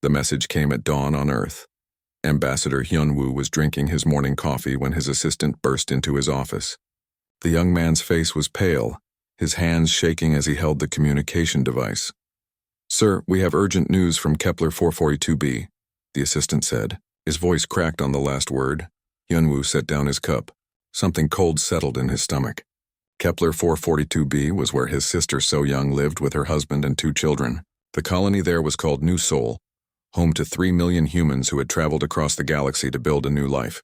The message came at dawn on Earth. Ambassador Hyunwoo was drinking his morning coffee when his assistant burst into his office. The young man's face was pale, his hands shaking as he held the communication device. "Sir, we have urgent news from Kepler 442b, the assistant said. His voice cracked on the last word. Hyunwoo set down his cup. Something cold settled in his stomach. Kepler 442b was where his sister So-young lived with her husband and 2 children. The colony there was called New Seoul, home to 3 million humans who had traveled across the galaxy to build a new life.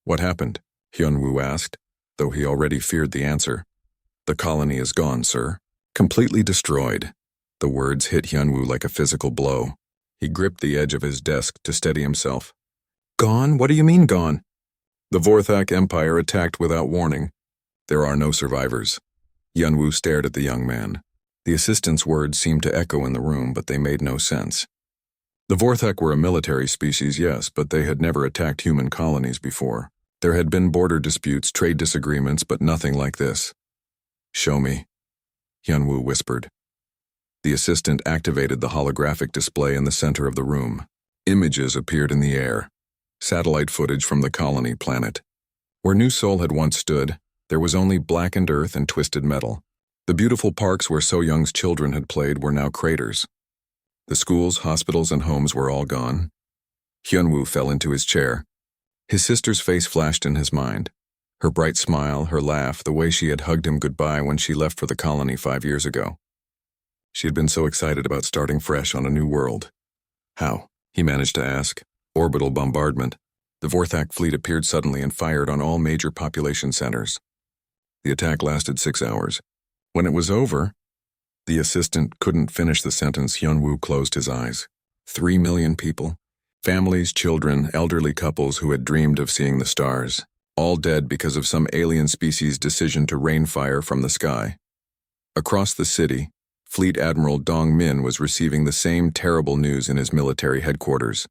"What happened?" Hyunwoo asked, though he already feared the answer. "The colony is gone, sir. Completely destroyed." The words hit Hyunwoo like a physical blow. He gripped the edge of his desk to steady himself. "Gone? What do you mean gone?" "The Vorthak Empire attacked without warning. There are no survivors." Hyunwoo stared at the young man. The assistant's words seemed to echo in the room, but they made no sense. The Vorthak were a military species, yes, but they had never attacked human colonies before. There had been border disputes, trade disagreements, but nothing like this. "Show me," Hyunwoo whispered. The assistant activated the holographic display in the center of the room. Images appeared in the air. Satellite footage from the colony planet. Where New Seoul had once stood, there was only blackened earth and twisted metal. The beautiful parks where So-young's children had played were now craters. The schools, hospitals, and homes were all gone. Hyunwoo fell into his chair. His sister's face flashed in his mind. Her bright smile, her laugh, the way she had hugged him goodbye when she left for the colony 5 years ago. She had been so excited about starting fresh on a new world. "How?" he managed to ask. "Orbital bombardment. The Vorthak fleet appeared suddenly and fired on all major population centers. The attack lasted 6 hours. When it was over..." The assistant couldn't finish the sentence. Hyunwoo closed his eyes. 3 million people. Families, children, elderly couples who had dreamed of seeing the stars. All dead because of some alien species' decision to rain fire from the sky. Across the city, Fleet Admiral Dong-min was receiving the same terrible news in his military headquarters.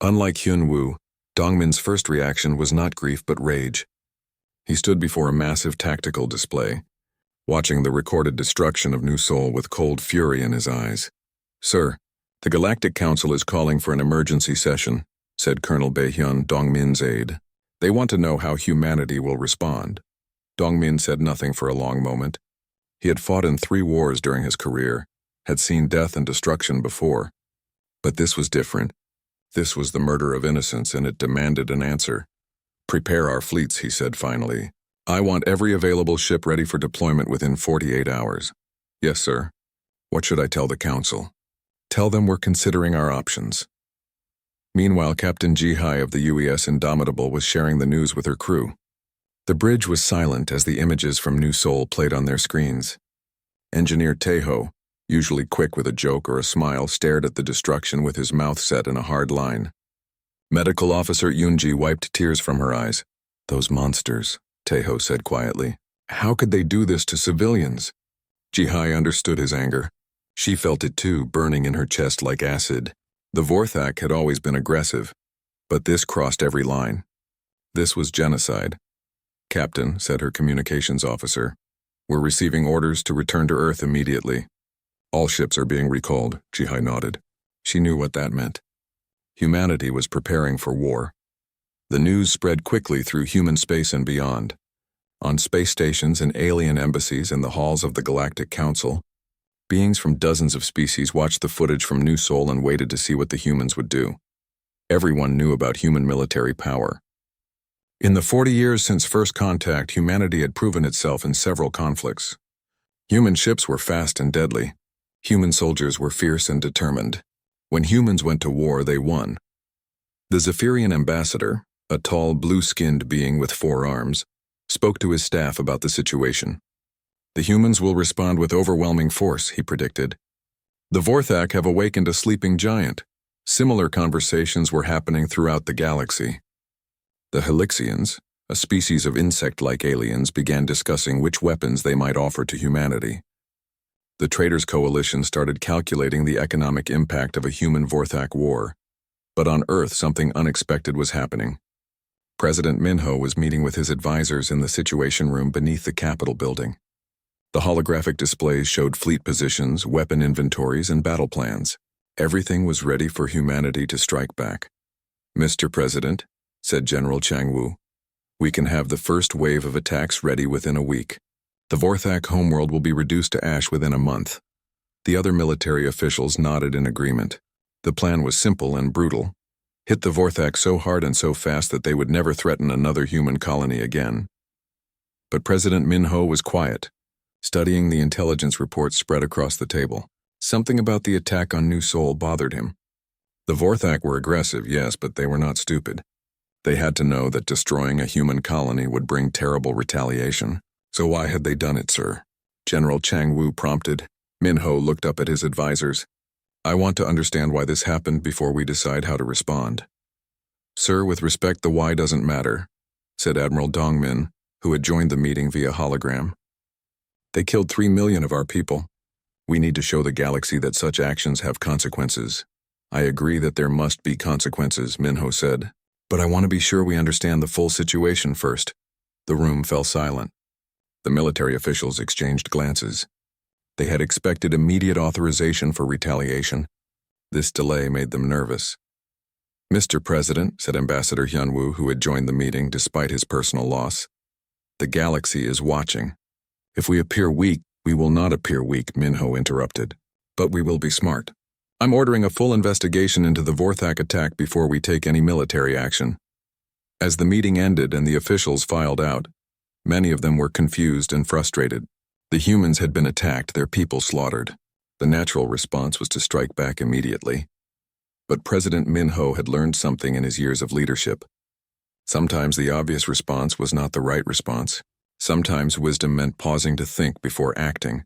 Unlike Hyunwoo, Dong-min's first reaction was not grief but rage. He stood before a massive tactical display, watching the recorded destruction of New Seoul with cold fury in his eyes. "Sir, the Galactic Council is calling for an emergency session," said Colonel Bae-hyun, Dong-min's aide. "They want to know how humanity will respond." Dong-min said nothing for a long moment. He had fought in 3 wars during his career, had seen death and destruction before. But this was different. This was the murder of innocents, and it demanded an answer. "Prepare our fleets," he said finally. "I want every available ship ready for deployment within 48 hours. "Yes, sir." "What should I tell the council?" "Tell them we're considering our options." Meanwhile, Captain Ji-hai of the UES Indomitable was sharing the news with her crew. The bridge was silent as the images from New Seoul played on their screens. Engineer Taeho, usually quick with a joke or a smile, stared at the destruction with his mouth set in a hard line. Medical Officer Yoonji wiped tears from her eyes. "Those monsters," Taeho said quietly. "How could they do this to civilians?" Ji-hai understood his anger. She felt it too, burning in her chest like acid. The Vorthak had always been aggressive, but this crossed every line. This was genocide. "Captain," said her communications officer, "we're receiving orders to return to Earth immediately." "All ships are being recalled," Ji-hai nodded. She knew what that meant. Humanity was preparing for war. The news spread quickly through human space and beyond. On space stations and alien embassies and the halls of the Galactic Council, beings from dozens of species watched the footage from New Seoul and waited to see what the humans would do. Everyone knew about human military power. In the 40 years since first contact, humanity had proven itself in several conflicts. Human ships were fast and deadly. Human soldiers were fierce and determined. When humans went to war, they won. The Zephyrian ambassador, a tall, blue-skinned being with 4 arms, spoke to his staff about the situation. "The humans will respond with overwhelming force," he predicted. "The Vorthak have awakened a sleeping giant." Similar conversations were happening throughout the galaxy. The Helixians, a species of insect-like aliens, began discussing which weapons they might offer to humanity. The Traitors Coalition started calculating the economic impact of a human Vorthak war. But on Earth, something unexpected was happening. President Minho was meeting with his advisors in the Situation Room beneath the Capitol building. The holographic displays showed fleet positions, weapon inventories, and battle plans. Everything was ready for humanity to strike back. "Mr. President," said General Changwu, "we can have the first wave of attacks ready within a week. The Vorthak homeworld will be reduced to ash within a month." The other military officials nodded in agreement. The plan was simple and brutal. Hit the Vorthak so hard and so fast that they would never threaten another human colony again. But President Minho was quiet, studying the intelligence reports spread across the table. Something about the attack on New Seoul bothered him. The Vorthak were aggressive, yes, but they were not stupid. They had to know that destroying a human colony would bring terrible retaliation. "So why had they done it, sir?" General Changwu prompted. Minho looked up at his advisors. "I want to understand why this happened before we decide how to respond." "Sir, with respect, the why doesn't matter," said Admiral Dongmin, who had joined the meeting via hologram. "They killed 3 million of our people. We need to show the galaxy that such actions have consequences." "I agree that there must be consequences," Minho said. "But I want to be sure we understand the full situation first." The room fell silent. The military officials exchanged glances. They had expected immediate authorization for retaliation. This delay made them nervous. "Mr. President," said Ambassador Hyunwoo, who had joined the meeting despite his personal loss, "the galaxy is watching. If we appear weak, we will not appear weak," Minho interrupted. "But we will be smart. I'm ordering a full investigation into the Vorthak attack before we take any military action." As the meeting ended and the officials filed out, many of them were confused and frustrated. The humans had been attacked, their people slaughtered. The natural response was to strike back immediately. But President Minho had learned something in his years of leadership. Sometimes the obvious response was not the right response. Sometimes wisdom meant pausing to think before acting.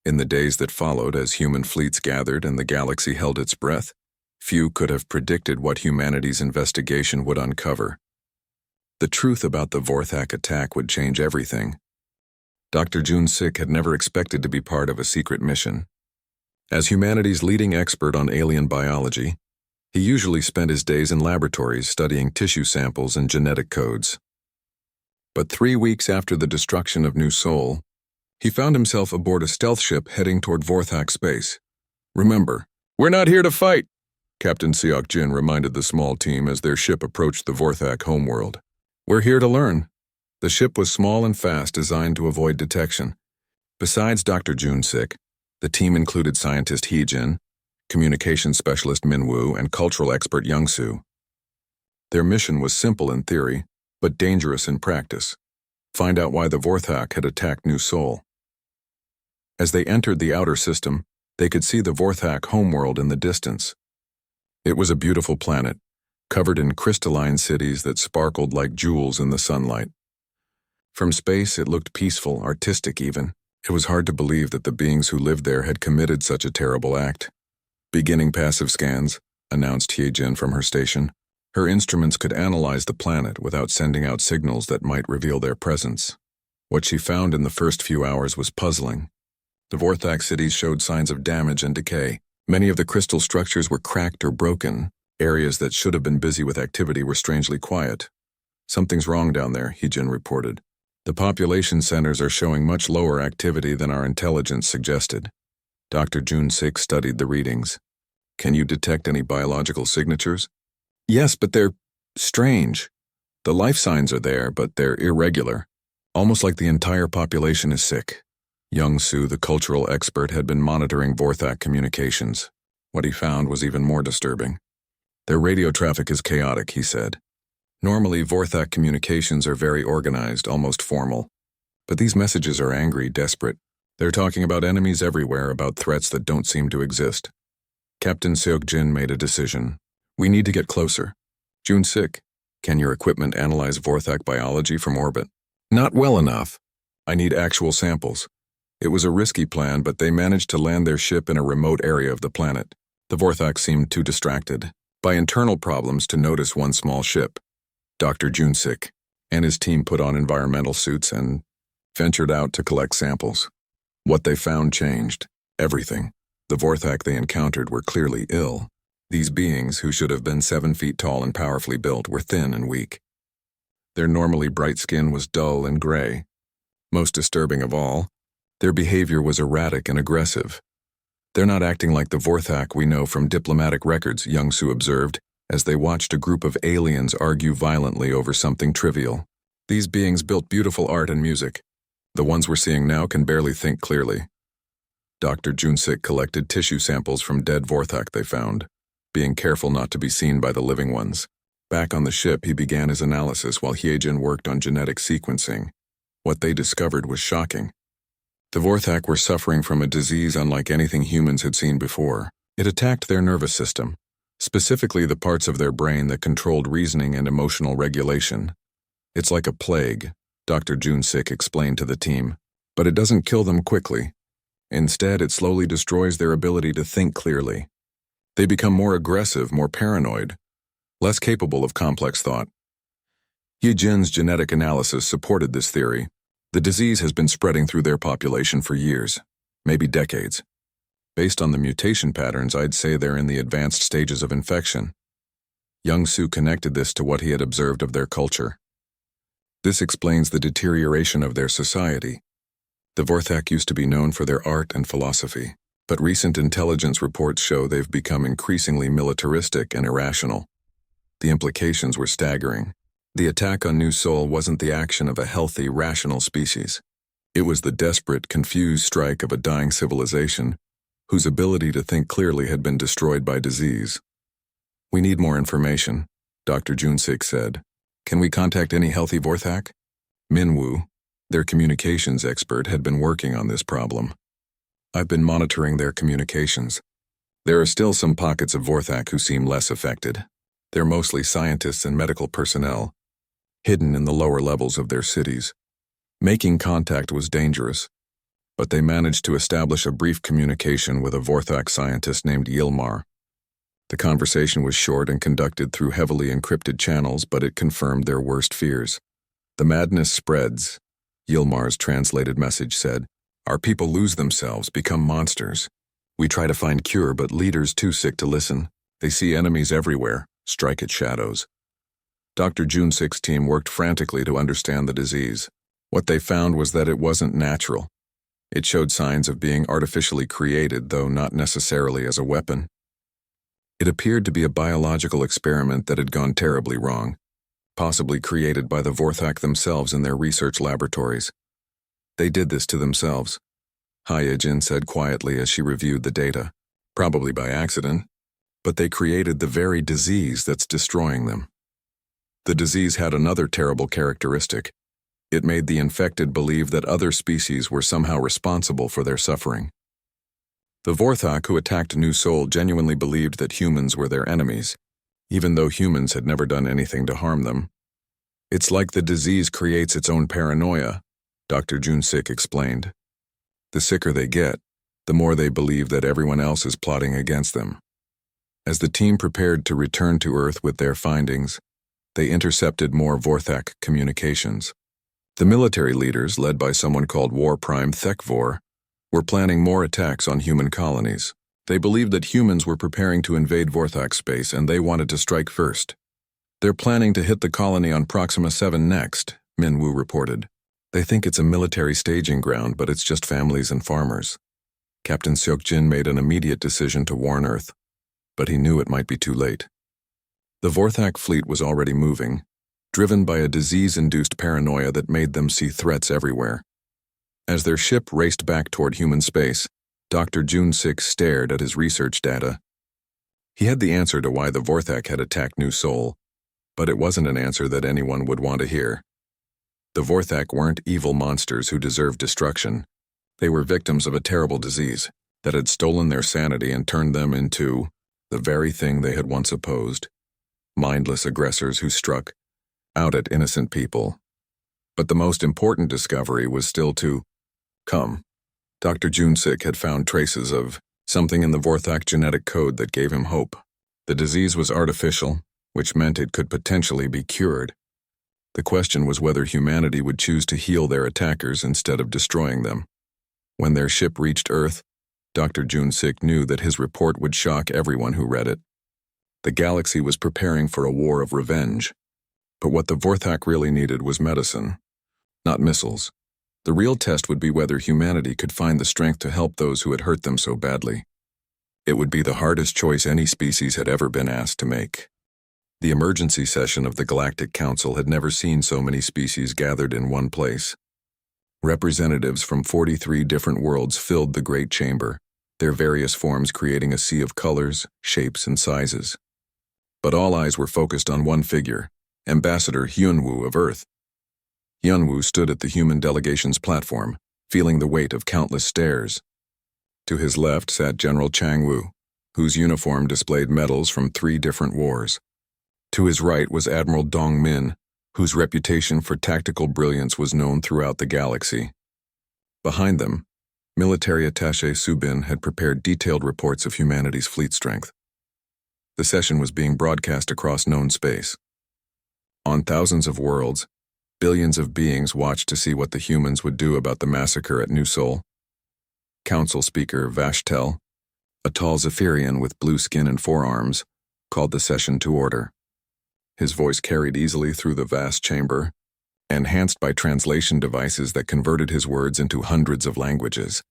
In the days that followed, as human fleets gathered and the galaxy held its breath, few could have predicted what humanity's investigation would uncover. The truth about the Vorthak attack would change everything. Dr. Jun-sik had never expected to be part of a secret mission. As humanity's leading expert on alien biology, he usually spent his days in laboratories studying tissue samples and genetic codes. But 3 weeks after the destruction of New Seoul, he found himself aboard a stealth ship heading toward Vorthak space. "Remember, we're not here to fight," Captain Seok-jin reminded the small team as their ship approached the Vorthak homeworld. "We're here to learn." The ship was small and fast, designed to avoid detection. Besides Dr. Jun-sik, the team included scientist Hee-jin, communications specialist Min-woo, and cultural expert Young-soo. Their mission was simple in theory, but dangerous in practice: find out why the Vorthak had attacked New Seoul. As they entered the outer system, they could see the Vorthak homeworld in the distance. It was a beautiful planet, covered in crystalline cities that sparkled like jewels in the sunlight. From space, it looked peaceful, artistic even. It was hard to believe that the beings who lived there had committed such a terrible act. "Beginning passive scans," announced Hye-jin from her station. Her instruments could analyze the planet without sending out signals that might reveal their presence. What she found in the first few hours was puzzling. The Vorthak cities showed signs of damage and decay. Many of the crystal structures were cracked or broken. Areas that should have been busy with activity were strangely quiet. "Something's wrong down there," Hee-jin reported. "The population centers are showing much lower activity than our intelligence suggested." Dr. Jun-sik studied the readings. "Can you detect any biological signatures?" "Yes, but they're strange. The life signs are there, but they're irregular, almost like the entire population is sick." Young-soo, the cultural expert, had been monitoring Vorthak communications. What he found was even more disturbing. "Their radio traffic is chaotic," he said. "Normally, Vorthak communications are very organized, almost formal. But these messages are angry, desperate. They're talking about enemies everywhere, about threats that don't seem to exist." Captain Seok-jin made a decision. "We need to get closer. Jun-sik, can your equipment analyze Vorthak biology from orbit?" "Not well enough. I need actual samples." It was a risky plan, but they managed to land their ship in a remote area of the planet. The Vorthak seemed too distracted by internal problems to notice one small ship. Dr. Jun-sik and his team put on environmental suits and ventured out to collect samples. What they found changed everything. The Vorthak they encountered were clearly ill. These beings, who should have been 7 feet tall and powerfully built, were thin and weak. Their normally bright skin was dull and gray. Most disturbing of all, their behavior was erratic and aggressive. They're not acting like the Vorthak we know from diplomatic records, Young-Soo observed, as they watched a group of aliens argue violently over something trivial. These beings built beautiful art and music. The ones we're seeing now can barely think clearly. Dr. Junsik collected tissue samples from dead Vorthak they found, being careful not to be seen by the living ones. Back on the ship, he began his analysis while Hyejin worked on genetic sequencing. What they discovered was shocking. The Vorthak were suffering from a disease unlike anything humans had seen before. It attacked their nervous system, specifically the parts of their brain that controlled reasoning and emotional regulation. It's like a plague, Dr. Junsik explained to the team, but it doesn't kill them quickly. Instead, it slowly destroys their ability to think clearly. They become more aggressive, more paranoid, less capable of complex thought. Hyejin's genetic analysis supported this theory. The disease has been spreading through their population for years, maybe decades. Based on the mutation patterns, I'd say they're in the advanced stages of infection. Young-Soo connected this to what he had observed of their culture. This explains the deterioration of their society. The Vorthak used to be known for their art and philosophy, but recent intelligence reports show they've become increasingly militaristic and irrational. The implications were staggering. The attack on New Seoul wasn't the action of a healthy, rational species. It was the desperate, confused strike of a dying civilization whose ability to think clearly had been destroyed by disease. "We need more information," Dr. Junsik said. "Can we contact any healthy Vorthak?" Minwoo, their communications expert, had been working on this problem. "I've been monitoring their communications. There are still some pockets of Vorthak who seem less affected. They're mostly scientists and medical personnel, hidden in the lower levels of their cities. Making contact was dangerous, but they managed to establish a brief communication with a Vorthak scientist named Yilmar. The conversation was short and conducted through heavily encrypted channels, but it confirmed their worst fears. "The madness spreads," Yilmar's translated message said. "Our people lose themselves, become monsters. We try to find cure, but leaders too sick to listen. They see enemies everywhere, strike at shadows." Dr. Junsik's team worked frantically to understand the disease. What they found was that it wasn't natural. It showed signs of being artificially created, though not necessarily as a weapon. It appeared to be a biological experiment that had gone terribly wrong, possibly created by the Vorthak themselves in their research laboratories. "They did this to themselves," Hyejin said quietly as she reviewed the data. "Probably by accident, but they created the very disease that's destroying them." The disease had another terrible characteristic. It made the infected believe that other species were somehow responsible for their suffering. The Vorthak who attacked New Seoul genuinely believed that humans were their enemies, even though humans had never done anything to harm them. "It's like the disease creates its own paranoia," Dr. Junsik explained. "The sicker they get, the more they believe that everyone else is plotting against them." As the team prepared to return to Earth with their findings, they intercepted more Vorthak communications. The military leaders, led by someone called War Prime Thekvor, were planning more attacks on human colonies. They believed that humans were preparing to invade Vorthak space and they wanted to strike first. "They're planning to hit the colony on Proxima 7 next," Minwoo reported. "They think it's a military staging ground, but it's just families and farmers." Captain Seokjin made an immediate decision to warn Earth, but he knew it might be too late. The Vorthak fleet was already moving, driven by a disease-induced paranoia that made them see threats everywhere. As their ship raced back toward human space, Dr. Junsik stared at his research data. He had the answer to why the Vorthak had attacked New Seoul, but it wasn't an answer that anyone would want to hear. The Vorthak weren't evil monsters who deserved destruction. They were victims of a terrible disease that had stolen their sanity and turned them into the very thing they had once opposed: mindless aggressors who struck out at innocent people. But the most important discovery was still to come. Dr. Junsik had found traces of something in the Vorthak genetic code that gave him hope. The disease was artificial, which meant it could potentially be cured. The question was whether humanity would choose to heal their attackers instead of destroying them. When their ship reached Earth, Dr. Junsik knew that his report would shock everyone who read it. The galaxy was preparing for a war of revenge. But what the Vorthak really needed was medicine, not missiles. The real test would be whether humanity could find the strength to help those who had hurt them so badly. It would be the hardest choice any species had ever been asked to make. The emergency session of the Galactic Council had never seen so many species gathered in one place. Representatives from 43 different worlds filled the great chamber, their various forms creating a sea of colors, shapes, and sizes. But all eyes were focused on one figure, Ambassador Hyunwoo of Earth. Hyunwoo stood at the human delegation's platform, feeling the weight of countless stares. To his left sat General Changwoo, whose uniform displayed medals from 3 different wars. To his right was Admiral Dongmin, whose reputation for tactical brilliance was known throughout the galaxy. Behind them, military attaché Subin had prepared detailed reports of humanity's fleet strength. The session was being broadcast across known space. On thousands of worlds, billions of beings watched to see what the humans would do about the massacre at New Sol. Council Speaker Vashtel, a tall Zephyrian with blue skin and forearms, called the session to order. His voice carried easily through the vast chamber, enhanced by translation devices that converted his words into hundreds of languages.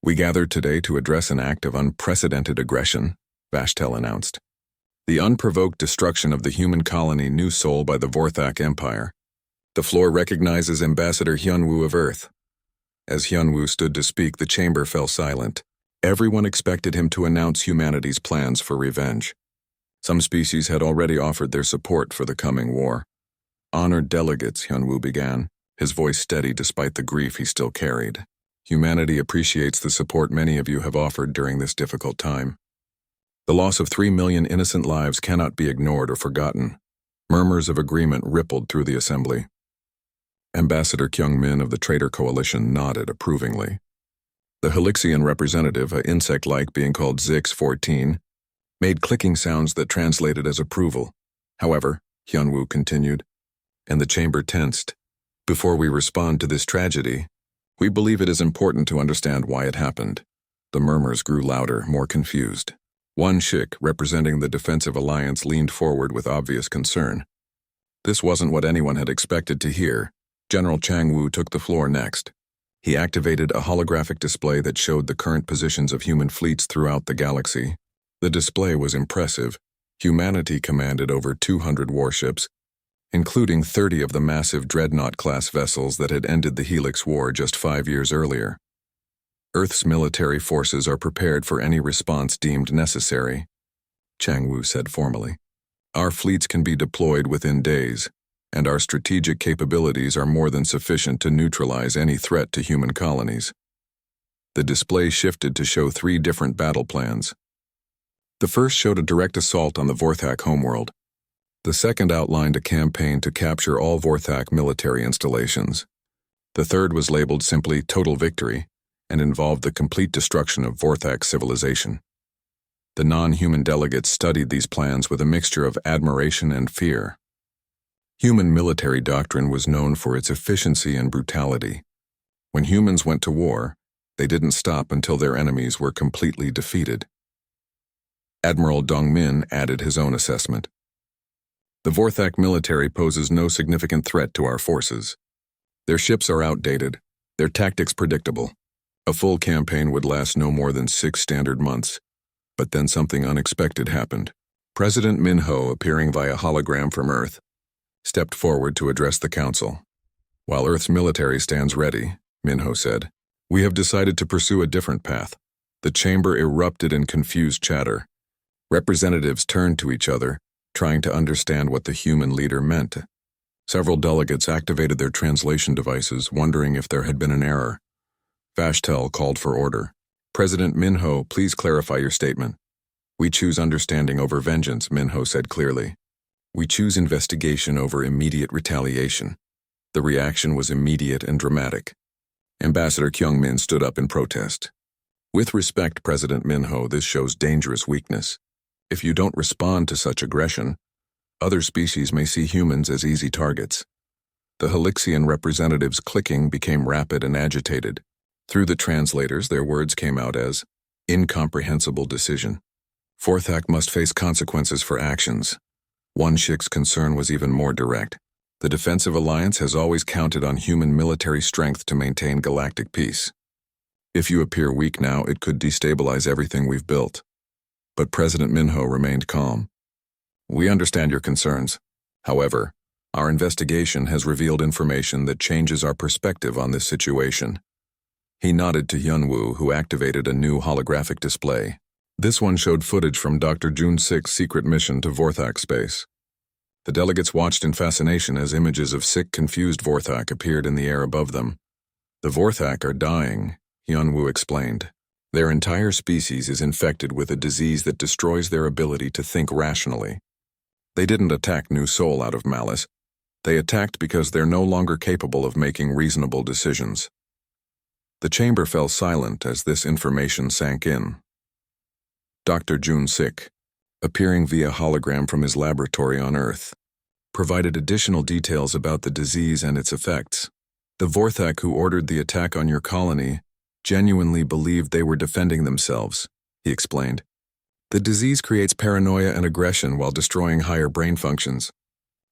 "We gathered today to address an act of unprecedented aggression," Vashtel announced. "The unprovoked destruction of the human colony New Sol by the Vorthak Empire. The floor recognizes Ambassador Hyunwoo of Earth." As Hyunwoo stood to speak, the chamber fell silent. Everyone expected him to announce humanity's plans for revenge. Some species had already offered their support for the coming war. "Honored delegates," Hyunwoo began, his voice steady despite the grief he still carried. "Humanity appreciates the support many of you have offered during this difficult time. The loss of 3 million innocent lives cannot be ignored or forgotten." Murmurs of agreement rippled through the assembly. Ambassador Kyungmin of the Traitor Coalition nodded approvingly. The Helixian representative, an insect-like being called Zix-14, made clicking sounds that translated as approval. "However," Hyunwoo continued, and the chamber tensed, "before we respond to this tragedy, we believe it is important to understand why it happened." The murmurs grew louder, more confused. One Shik, representing the defensive alliance, leaned forward with obvious concern. This wasn't what anyone had expected to hear. General Changwoo took the floor next. He activated a holographic display that showed the current positions of human fleets throughout the galaxy. The display was impressive. Humanity commanded over 200 warships, including 30 of the massive Dreadnought-class vessels that had ended the Helix War just 5 years earlier. Earth's military forces are prepared for any response deemed necessary, Changwoo said formally. Our fleets can be deployed within days, and our strategic capabilities are more than sufficient to neutralize any threat to human colonies. The display shifted to show 3 different battle plans. The first showed a direct assault on the Vorthak homeworld. The second outlined a campaign to capture all Vorthak military installations. The third was labeled simply Total Victory and involved the complete destruction of Vorthak civilization. The non-human delegates studied these plans with a mixture of admiration and fear. Human military doctrine was known for its efficiency and brutality. When humans went to war, they didn't stop until their enemies were completely defeated. Admiral Dongmin added his own assessment. The Vorthak military poses no significant threat to our forces. Their ships are outdated, their tactics predictable. A full campaign would last no more than 6 standard months. But then something unexpected happened. President Minho, appearing via hologram from Earth, stepped forward to address the council. "While Earth's military stands ready," Minho said, "we have decided to pursue a different path." The chamber erupted in confused chatter. Representatives turned to each other, trying to understand what the human leader meant. Several delegates activated their translation devices, wondering if there had been an error. Vashtel called for order. "President Minho, please clarify your statement." "We choose understanding over vengeance," Minho said clearly. "We choose investigation over immediate retaliation." The reaction was immediate and dramatic. Ambassador Kyungmin stood up in protest. "With respect, President Minho, this shows dangerous weakness. If you don't respond to such aggression, other species may see humans as easy targets." The Helixian representatives' clicking became rapid and agitated. Through the translators, their words came out as, "Incomprehensible decision. Vorthak must face consequences for actions." One Shik's concern was even more direct. "The defensive alliance has always counted on human military strength to maintain galactic peace. If you appear weak now, it could destabilize everything we've built." But President Minho remained calm. "We understand your concerns. However, our investigation has revealed information that changes our perspective on this situation." He nodded to Hyunwoo, who activated a new holographic display. This one showed footage from Dr. Jun-sik's secret mission to Vorthak space. The delegates watched in fascination as images of sick, confused Vorthak appeared in the air above them. "The Vorthak are dying," Hyunwoo explained. "Their entire species is infected with a disease that destroys their ability to think rationally. They didn't attack New Seoul out of malice. They attacked because they're no longer capable of making reasonable decisions." The chamber fell silent as this information sank in. Dr. Jun-sik, appearing via hologram from his laboratory on Earth, provided additional details about the disease and its effects. "The Vorthak who ordered the attack on your colony genuinely believed they were defending themselves," he explained. "The disease creates paranoia and aggression while destroying higher brain functions.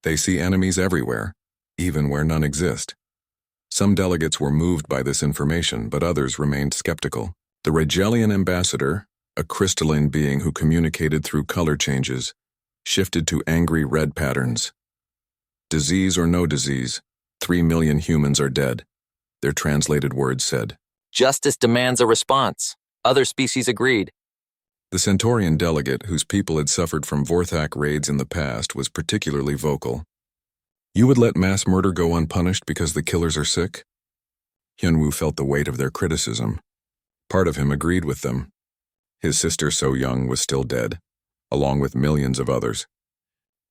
They see enemies everywhere, even where none exist." Some delegates were moved by this information, but others remained skeptical. The Regelian ambassador, a crystalline being who communicated through color changes, shifted to angry red patterns. "Disease or no disease, 3 million humans are dead," their translated words said. "Justice demands a response." Other species agreed. The Centaurian delegate, whose people had suffered from Vorthak raids in the past, was particularly vocal. "You would let mass murder go unpunished because the killers are sick?" Hyunwoo felt the weight of their criticism. Part of him agreed with them. His sister So Young was still dead, along with millions of others.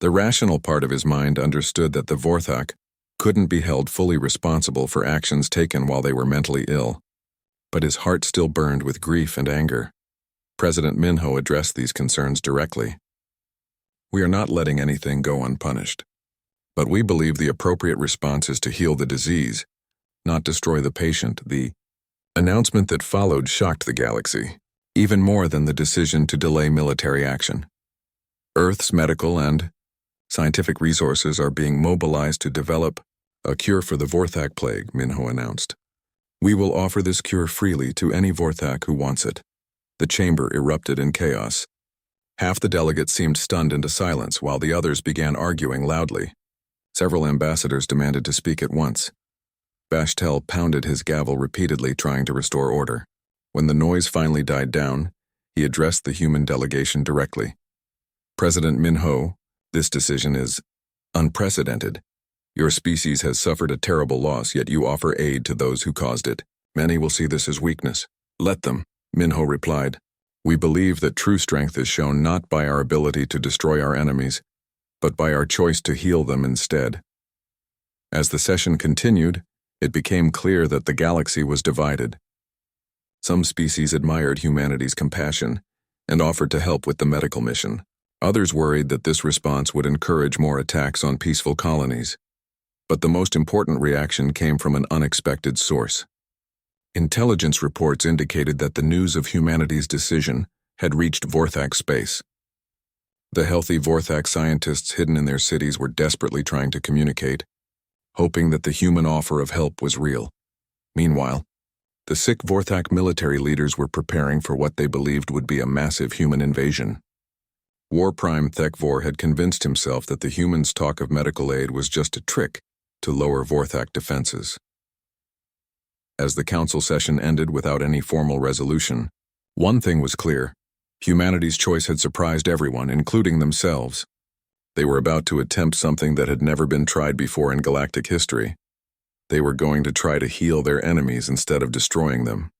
The rational part of his mind understood that the Vorthak couldn't be held fully responsible for actions taken while they were mentally ill. But his heart still burned with grief and anger. President Minho addressed these concerns directly. "We are not letting anything go unpunished. But we believe the appropriate response is to heal the disease, not destroy the patient." The announcement that followed shocked the galaxy, even more than the decision to delay military action. Earth's medical and scientific resources are being mobilized to develop a cure for the Vorthak plague, Minho announced. "We will offer this cure freely to any Vorthak who wants it." The chamber erupted in chaos. Half the delegates seemed stunned into silence while the others began arguing loudly. Several ambassadors demanded to speak at once. Bashtel pounded his gavel repeatedly, trying to restore order. When the noise finally died down, he addressed the human delegation directly. "President Minho, this decision is unprecedented. Your species has suffered a terrible loss, yet you offer aid to those who caused it. Many will see this as weakness." "Let them," Minho replied. "We believe that true strength is shown not by our ability to destroy our enemies, but by our choice to heal them instead." As the session continued, it became clear that the galaxy was divided. Some species admired humanity's compassion and offered to help with the medical mission. Others worried that this response would encourage more attacks on peaceful colonies. But the most important reaction came from an unexpected source. Intelligence reports indicated that the news of humanity's decision had reached Vorthak space. The healthy Vorthak scientists hidden in their cities were desperately trying to communicate, hoping that the human offer of help was real. Meanwhile, the sick Vorthak military leaders were preparing for what they believed would be a massive human invasion. War Prime Thekvor had convinced himself that the humans' talk of medical aid was just a trick to lower Vorthak defenses. As the council session ended without any formal resolution, one thing was clear: humanity's choice had surprised everyone, including themselves. They were about to attempt something that had never been tried before in galactic history. They were going to try to heal their enemies instead of destroying them.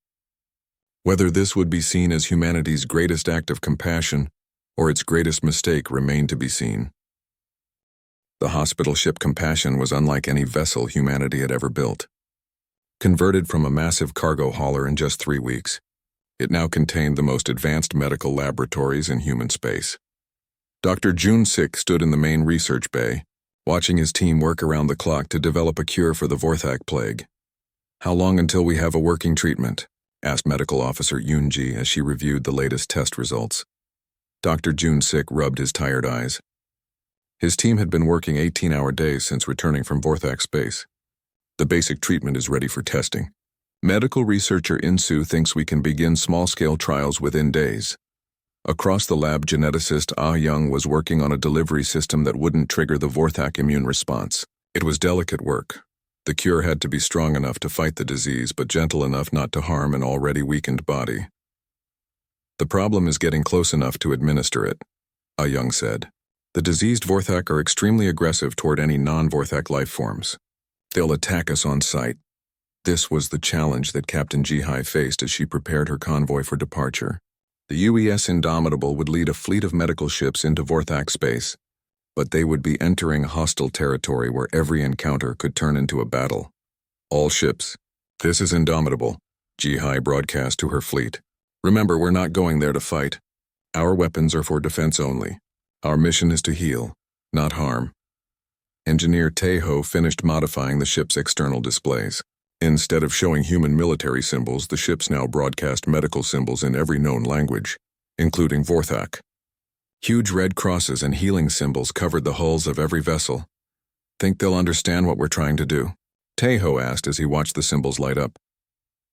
Whether this would be seen as humanity's greatest act of compassion or its greatest mistake remained to be seen. The hospital ship Compassion was unlike any vessel humanity had ever built. Converted from a massive cargo hauler in just 3 weeks, it now contained the most advanced medical laboratories in human space. Dr. Jun-sik stood in the main research bay, watching his team work around the clock to develop a cure for the Vorthak plague. "How long until we have a working treatment?" asked Medical Officer Yoon-ji as she reviewed the latest test results. Dr. Jun-sik rubbed his tired eyes. His team had been working 18-hour days since returning from Vorthak space. "The basic treatment is ready for testing. Medical researcher Insu thinks we can begin small-scale trials within days." Across the lab, geneticist Ah Young was working on a delivery system that wouldn't trigger the Vorthak immune response. It was delicate work. The cure had to be strong enough to fight the disease, but gentle enough not to harm an already weakened body. The problem is getting close enough to administer it, Ah Young said. The diseased Vorthak are extremely aggressive toward any non-Vorthak life forms. They'll attack us on sight. This was the challenge that Captain Ji-Hai faced as she prepared her convoy for departure. The UES Indomitable would lead a fleet of medical ships into Vorthak space, but they would be entering hostile territory where every encounter could turn into a battle. All ships. This is Indomitable, Ji-Hai broadcast to her fleet. Remember, we're not going there to fight. Our weapons are for defense only. Our mission is to heal, not harm. Engineer Tae-ho finished modifying the ship's external displays. Instead of showing human military symbols, the ships now broadcast medical symbols in every known language, including Vorthak. Huge red crosses and healing symbols covered the hulls of every vessel. Think they'll understand what we're trying to do? Tae-ho asked as he watched the symbols light up.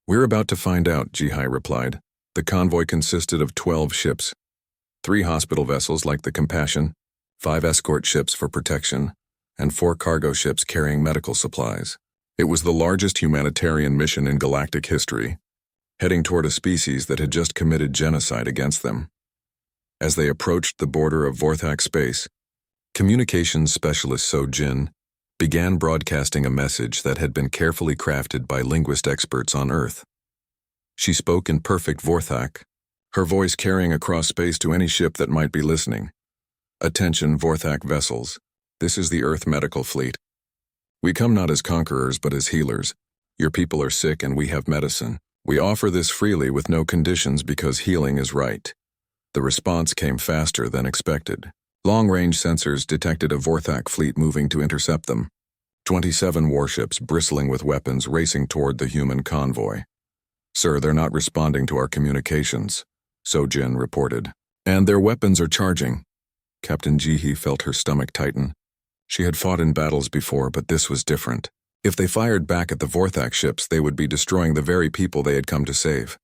We're about to find out, Ji-Hai replied. The convoy consisted of 12 ships. 3 hospital vessels like the Compassion, 5 escort ships for protection, and 4 cargo ships carrying medical supplies. It was the largest humanitarian mission in galactic history, heading toward a species that had just committed genocide against them. As they approached the border of Vorthak space, communications specialist So Jin began broadcasting a message that had been carefully crafted by linguist experts on Earth. She spoke in perfect Vorthak, her voice carrying across space to any ship that might be listening. Attention, Vorthak vessels. This is the Earth Medical Fleet. We come not as conquerors but as healers. Your people are sick and we have medicine. We offer this freely with no conditions because healing is right. The response came faster than expected. Long-range sensors detected a Vorthak fleet moving to intercept them. 27 warships bristling with weapons racing toward the human convoy. Sir, they're not responding to our communications, So Jin reported. And their weapons are charging. Captain Ji-Hee felt her stomach tighten. She had fought in battles before, but this was different. If they fired back at the Vorthak ships, they would be destroying the very people they had come to save.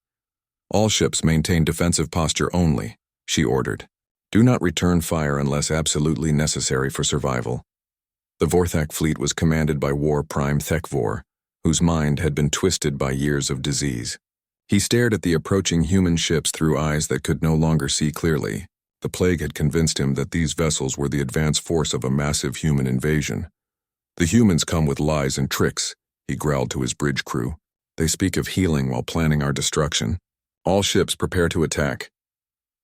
All ships maintain defensive posture only, she ordered. Do not return fire unless absolutely necessary for survival. The Vorthak fleet was commanded by War Prime Thekvor, whose mind had been twisted by years of disease. He stared at the approaching human ships through eyes that could no longer see clearly. The plague had convinced him that these vessels were the advance force of a massive human invasion. The humans come with lies and tricks, he growled to his bridge crew. They speak of healing while planning our destruction. All ships prepare to attack.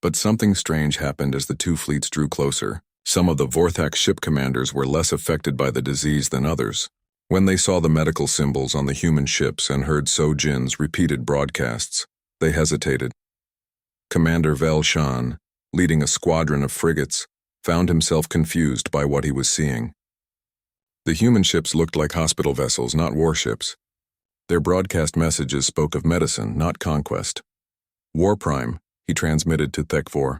But something strange happened as the two fleets drew closer. Some of the Vorthak ship commanders were less affected by the disease than others. When they saw the medical symbols on the human ships and heard So Jin's repeated broadcasts, they hesitated. Commander Vel Shan, leading a squadron of frigates, found himself confused by what he was seeing. The human ships looked like hospital vessels, not warships. Their broadcast messages spoke of medicine, not conquest. War Prime, he transmitted to Thekvor.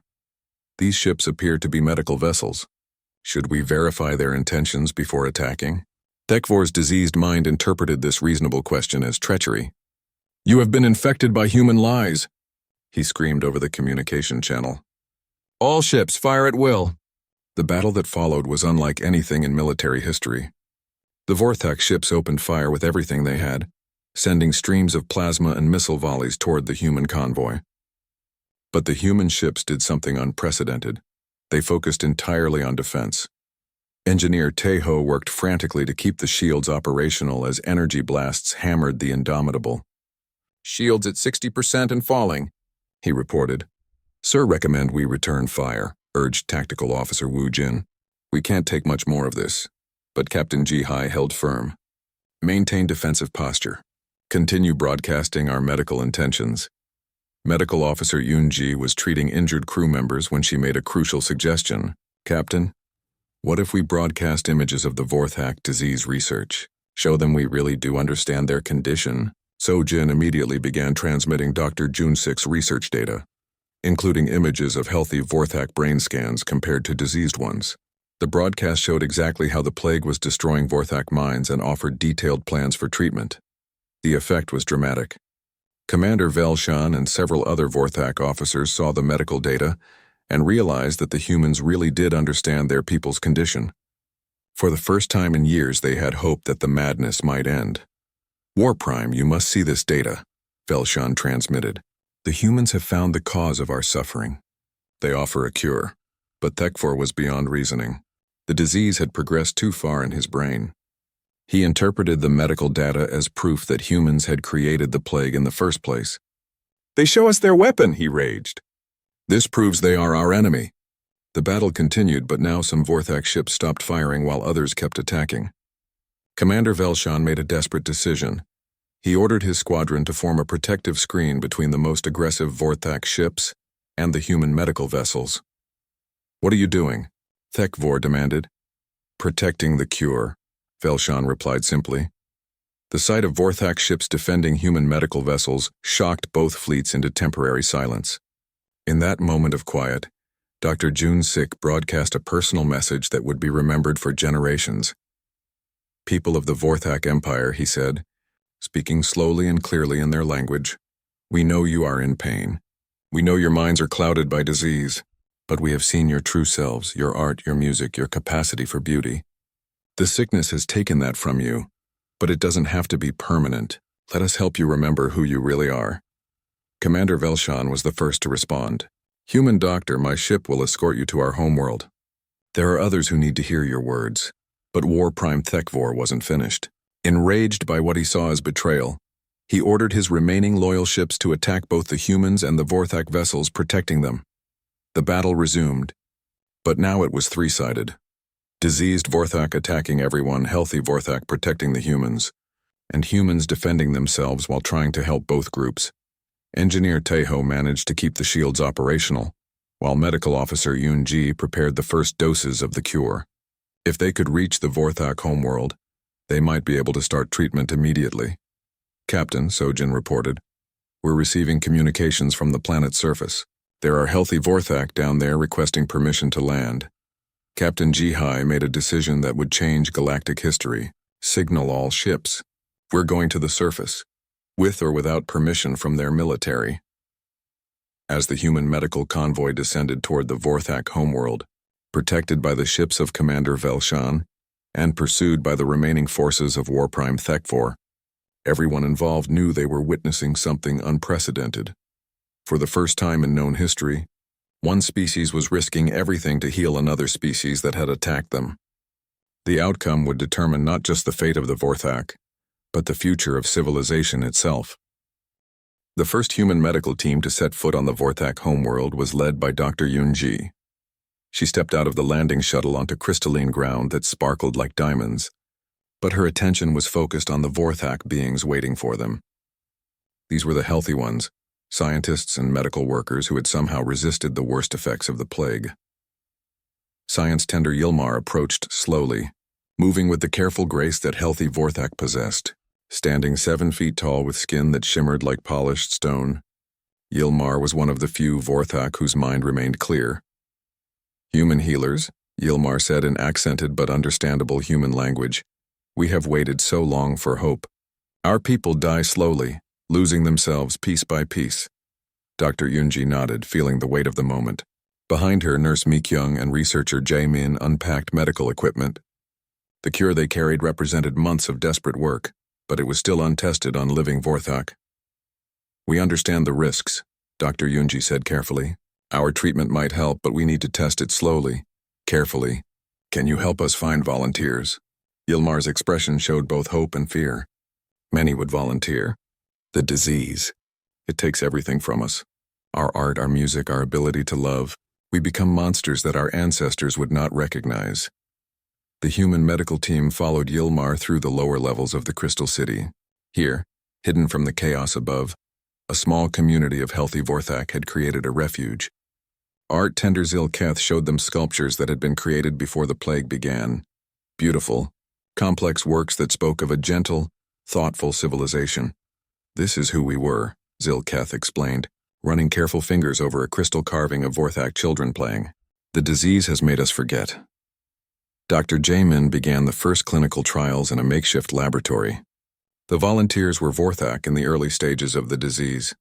These ships appear to be medical vessels. Should we verify their intentions before attacking? Thekvor's diseased mind interpreted this reasonable question as treachery. You have been infected by human lies, he screamed over the communication channel. All ships fire at will. The battle that followed was unlike anything in military history. The Vorthak ships opened fire with everything they had, sending streams of plasma and missile volleys toward the human convoy. But the human ships did something unprecedented. They focused entirely on defense. Engineer Tae-ho worked frantically to keep the shields operational as energy blasts hammered the Indomitable. Shields at 60% and falling, he reported. Sir, recommend we return fire, urged Tactical Officer Wu Jin. We can't take much more of this. But Captain Ji-Hai held firm. Maintain defensive posture. Continue broadcasting our medical intentions. Medical Officer Yoon-ji was treating injured crew members when she made a crucial suggestion. Captain, what if we broadcast images of the Vorthak disease research? Show them we really do understand their condition. So Jin immediately began transmitting Dr. Jun-sik's research data, including images of healthy Vorthak brain scans compared to diseased ones. The broadcast showed exactly how the plague was destroying Vorthak minds and offered detailed plans for treatment. The effect was dramatic. Commander Velshan and several other Vorthak officers saw the medical data and realized that the humans really did understand their people's condition. For the first time in years, they had hope that the madness might end. "War Prime, you must see this data," Velshan transmitted. "The humans have found the cause of our suffering. They offer a cure." But HFY was beyond reasoning. The disease had progressed too far in his brain. He interpreted the medical data as proof that humans had created the plague in the first place. "They show us their weapon," he raged. "This proves they are our enemy." The battle continued, but now some Vorthak ships stopped firing while others kept attacking. Commander Velshan made a desperate decision. He ordered his squadron to form a protective screen between the most aggressive Vorthak ships and the human medical vessels. "What are you doing?" HFY demanded. "Protecting the cure," Velshan replied simply. The sight of Vorthak ships defending human medical vessels shocked both fleets into temporary silence. In that moment of quiet, Dr. Jun Sik broadcast a personal message that would be remembered for generations. "People of the Vorthak Empire," he said, speaking slowly and clearly in their language, "we know you are in pain. We know your minds are clouded by disease, but we have seen your true selves, your art, your music, your capacity for beauty. The sickness has taken that from you, but it doesn't have to be permanent. Let us help you remember who you really are." Commander Velshan was the first to respond. "Human doctor, my ship will escort you to our homeworld. There are others who need to hear your words." But War Prime HFY wasn't finished. Enraged by what he saw as betrayal, he ordered his remaining loyal ships to attack both the humans and the Vorthak vessels protecting them. The battle resumed, but now it was three-sided. Diseased Vorthak attacking everyone, healthy Vorthak protecting the humans, and humans defending themselves while trying to help both groups. Engineer Taeho managed to keep the shields operational, while Medical Officer Yoon-ji prepared the first doses of the cure. If they could reach the Vorthak homeworld, they might be able to start treatment immediately. "Captain," Sojin reported, "we're receiving communications from the planet's surface. There are healthy Vorthak down there requesting permission to land." Captain Ji-hai made a decision that would change galactic history. "Signal all ships. We're going to the surface, with or without permission from their military." As the human medical convoy descended toward the Vorthak homeworld, protected by the ships of Commander Velshan and pursued by the remaining forces of War Prime HFY, everyone involved knew they were witnessing something unprecedented. For the first time in known history, one species was risking everything to heal another species that had attacked them. The outcome would determine not just the fate of the Vorthak, but the future of civilization itself. The first human medical team to set foot on the Vorthak homeworld was led by Dr. Yoon-ji. She stepped out of the landing shuttle onto crystalline ground that sparkled like diamonds, but her attention was focused on the Vorthak beings waiting for them. These were the healthy ones, scientists and medical workers who had somehow resisted the worst effects of the plague. Science tender Yilmar approached slowly, moving with the careful grace that healthy Vorthak possessed. Standing 7 feet tall with skin that shimmered like polished stone, Yilmar was one of the few Vorthak whose mind remained clear. "Human healers," Yilmar said in accented but understandable human language, "we have waited so long for hope. Our people die slowly, losing themselves piece by piece." Dr. Yoon-ji nodded, feeling the weight of the moment. Behind her, Nurse Mi-kyung and researcher Jae-min unpacked medical equipment. The cure they carried represented months of desperate work, but it was still untested on living Vorthak. "We understand the risks," Dr. Yoon-ji said carefully. "Our treatment might help, but we need to test it slowly, carefully. Can you help us find volunteers?" Yilmar's expression showed both hope and fear. Many would volunteer. The disease. It takes everything from us. Our art, our music, our ability to love. We become monsters that our ancestors would not recognize. The human medical team followed Yilmar through the lower levels of the Crystal City. Here, hidden from the chaos above, a small community of healthy Vorthak had created a refuge. Art tender Zilketh showed them sculptures that had been created before the plague began. Beautiful, complex works that spoke of a gentle, thoughtful civilization. "This is who we were," Zilketh explained, running careful fingers over a crystal carving of Vorthak children playing. "The disease has made us forget." Dr. Jae-min began the first clinical trials in a makeshift laboratory. The volunteers were Vorthak in the early stages of the disease,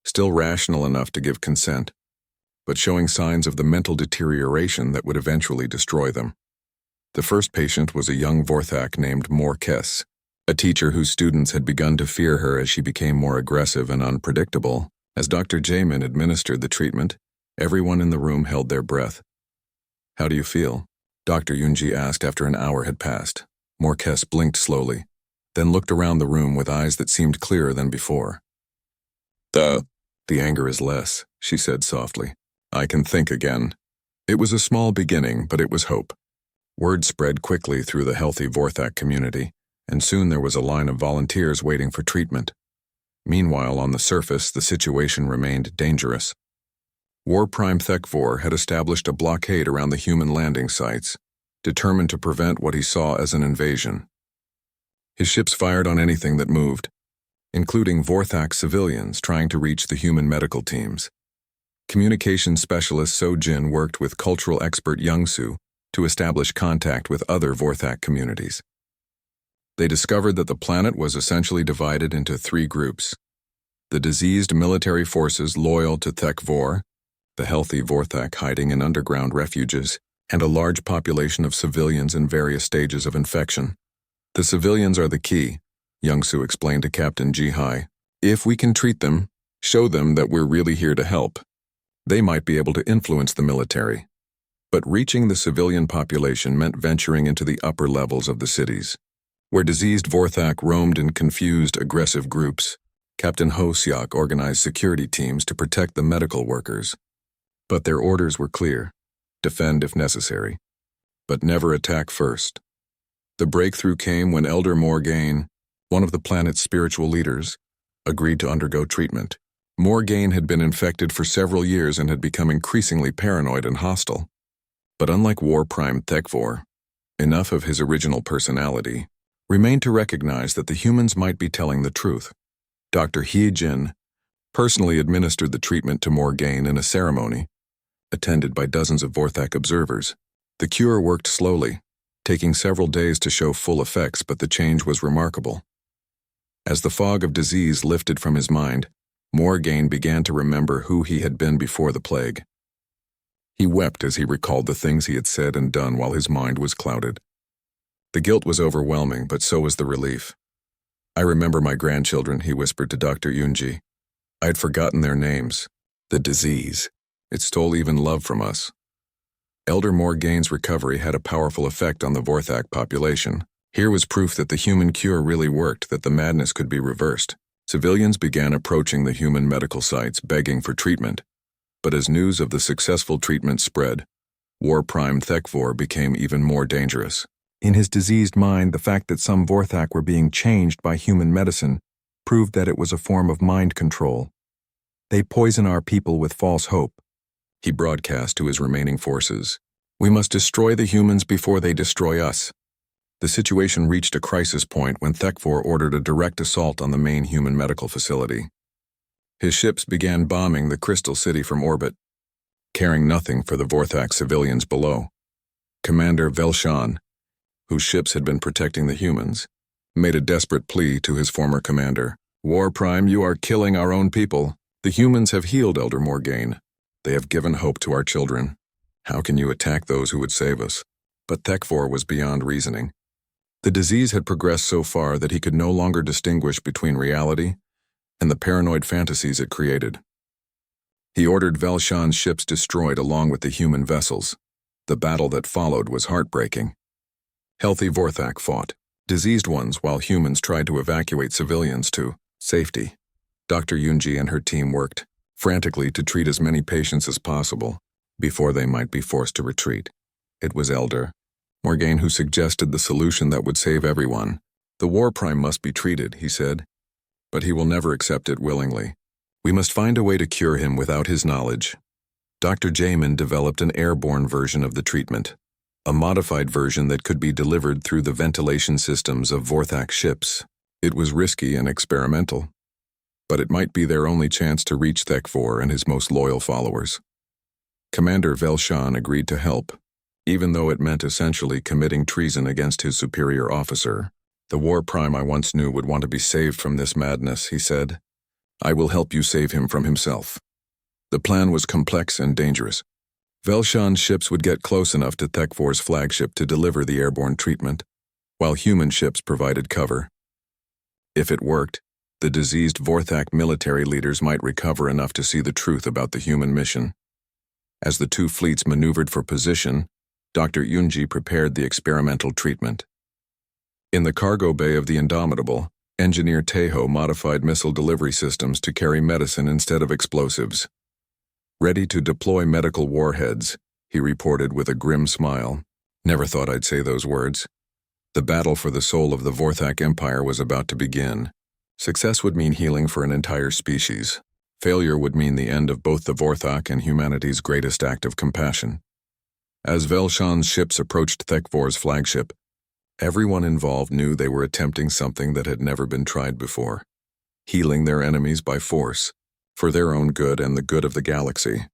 still rational enough to give consent, but showing signs of the mental deterioration that would eventually destroy them. The first patient was a young Vorthak named Morkes, a teacher whose students had begun to fear her as she became more aggressive and unpredictable. As Dr. Jamin administered the treatment, everyone in the room held their breath. "How do you feel?" Dr. Yunji asked after an hour had passed. Morkes blinked slowly, then looked around the room with eyes that seemed clearer than before. The anger is less," she said softly. "I can think again." It was a small beginning, but it was hope. Word spread quickly through the healthy Vorthak community, and soon there was a line of volunteers waiting for treatment. Meanwhile, on the surface, the situation remained dangerous. War Prime HFY had established a blockade around the human landing sites, determined to prevent what he saw as an invasion. His ships fired on anything that moved, including Vorthak civilians trying to reach the human medical teams. Communications specialist So-Jin worked with cultural expert Young-Soo to establish contact with other Vorthak communities. They discovered that the planet was essentially divided into 3 groups: the diseased military forces loyal to HFY, the healthy Vorthak hiding in underground refuges, and a large population of civilians in various stages of infection. "The civilians are the key," Young-Soo explained to Captain Ji-hai. "If we can treat them, show them that we're really here to help, they might be able to influence the military." But reaching the civilian population meant venturing into the upper levels of the cities, where diseased Vorthak roamed in confused, aggressive groups. Captain Ho-seok organized security teams to protect the medical workers. But their orders were clear: defend if necessary, but never attack first. The breakthrough came when Elder Morgaine, one of the planet's spiritual leaders, agreed to undergo treatment. Morgaine had been infected for several years and had become increasingly paranoid and hostile. But unlike War Prime HFY, enough of his original personality remained to recognize that the humans might be telling the truth. Dr. Hee-jin personally administered the treatment to Morgaine in a ceremony, attended by dozens of Vorthak observers. The cure worked slowly, taking several days to show full effects, but the change was remarkable. As the fog of disease lifted from his mind, Morgaine began to remember who he had been before the plague. He wept as he recalled the things he had said and done while his mind was clouded. The guilt was overwhelming, but so was the relief. "I remember my grandchildren," he whispered to Dr. Yunji. "I had forgotten their names. The disease, it stole even love from us." Elder Morgaine's recovery had a powerful effect on the Vorthak population. Here was proof that the human cure really worked, that the madness could be reversed. Civilians began approaching the human medical sites, begging for treatment. But as news of the successful treatment spread, War Prime HFY became even more dangerous. In his diseased mind, the fact that some Vorthak were being changed by human medicine proved that it was a form of mind control. "They poison our people with false hope," he broadcast to his remaining forces. "We must destroy the humans before they destroy us." The situation reached a crisis point when HFY ordered a direct assault on the main human medical facility. His ships began bombing the Crystal City from orbit, caring nothing for the Vorthak civilians below. Commander Velshan, whose ships had been protecting the humans, made a desperate plea to his former commander. "War Prime, you are killing our own people. The humans have healed Elder Morgaine. They have given hope to our children. How can you attack those who would save us?" But HFY was beyond reasoning. The disease had progressed so far that he could no longer distinguish between reality and the paranoid fantasies it created. He ordered Velshan's ships destroyed along with the human vessels. The battle that followed was heartbreaking. Healthy Vorthak fought, diseased ones, while humans tried to evacuate civilians to safety. Dr. Yunji and her team worked frantically to treat as many patients as possible before they might be forced to retreat. It was Elder Morgaine who suggested the solution that would save everyone. "The War Prime must be treated," he said, "but he will never accept it willingly. We must find a way to cure him without his knowledge." Dr. Jamin developed an airborne version of the treatment, a modified version that could be delivered through the ventilation systems of Vorthak ships. It was risky and experimental, but it might be their only chance to reach HFY and his most loyal followers. Commander Velshan agreed to help, even though it meant essentially committing treason against his superior officer. The war prime I once knew would want to be saved from this madness, he said. I will help you save him from himself. The plan was complex and dangerous. Velshan's ships would get close enough to Thekvor's flagship to deliver the airborne treatment, while human ships provided cover. If it worked, the diseased Vorthak military leaders might recover enough to see the truth about the human mission. As the two fleets maneuvered for position, Dr. Yunji prepared the experimental treatment. In the cargo bay of the Indomitable, Engineer Tejo modified missile delivery systems to carry medicine instead of explosives. Ready to deploy medical warheads, he reported with a grim smile. Never thought I'd say those words. The battle for the soul of the Vorthak Empire was about to begin. Success would mean healing for an entire species. Failure would mean the end of both the Vorthak and humanity's greatest act of compassion. As Velshan's ships approached Thekvor's flagship, everyone involved knew they were attempting something that had never been tried before. Healing their enemies by force, for their own good and the good of the galaxy.